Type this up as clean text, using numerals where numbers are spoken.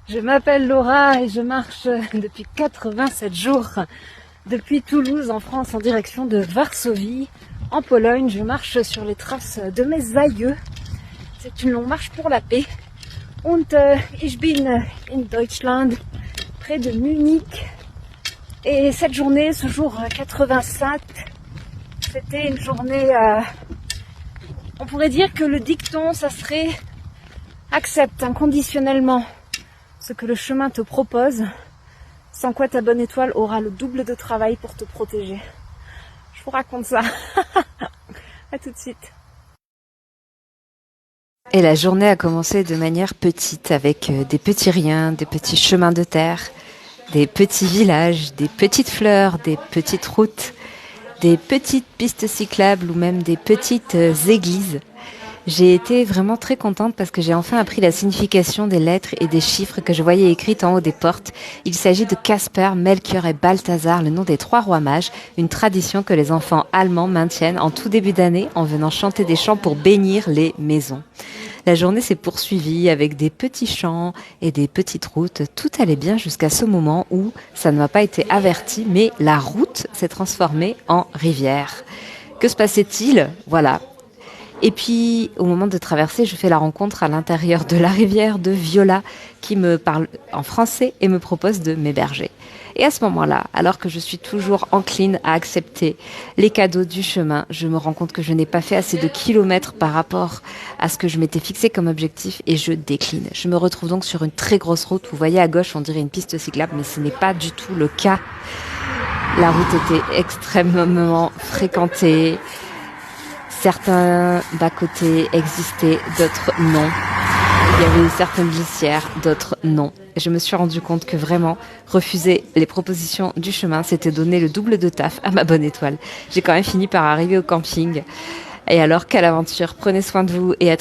Je m'appelle Laura et je marche depuis 87 jours depuis Toulouse en France en direction de Varsovie en Pologne. Je marche sur les traces de mes aïeux. C'est une longue marche pour la paix. Und ich bin in Deutschland, près de Munich. Et cette journée, ce jour 87, c'était une journée... on pourrait dire que le dicton, ça serait accepte inconditionnellement ce que le chemin te propose, sans quoi ta bonne étoile aura le double de travail pour te protéger. Je vous raconte ça. À tout de suite. Et la journée a commencé de manière petite, avec des petits riens, des petits chemins de terre, des petits villages, des petites fleurs, des petites routes, des petites pistes cyclables ou même des petites églises. J'ai été vraiment très contente parce que j'ai enfin appris la signification des lettres et des chiffres que je voyais écrites en haut des portes. Il s'agit de Casper, Melchior et Balthazar, le nom des 3 rois mages, une tradition que les enfants allemands maintiennent en tout début d'année en venant chanter des chants pour bénir les maisons. La journée s'est poursuivie avec des petits chants et des petites routes. Tout allait bien jusqu'à ce moment où ça ne m'a pas été averti, mais la route s'est transformée en rivière. Que se passait-il ? Voilà. Et puis, au moment de traverser, je fais la rencontre à l'intérieur de la rivière de Viola qui me parle en français et me propose de m'héberger. Et à ce moment-là, alors que je suis toujours encline à accepter les cadeaux du chemin, je me rends compte que je n'ai pas fait assez de kilomètres par rapport à ce que je m'étais fixé comme objectif et je décline. Je me retrouve donc sur une très grosse route. Vous voyez à gauche, on dirait une piste cyclable, mais ce n'est pas du tout le cas. La route était extrêmement fréquentée. Certains bas-côtés existaient, d'autres non. Il y avait certaines glissières, d'autres non. Et je me suis rendu compte que vraiment, refuser les propositions du chemin, c'était donner le double de taf à ma bonne étoile. J'ai quand même fini par arriver au camping. Et alors, quelle aventure! Prenez soin de vous et à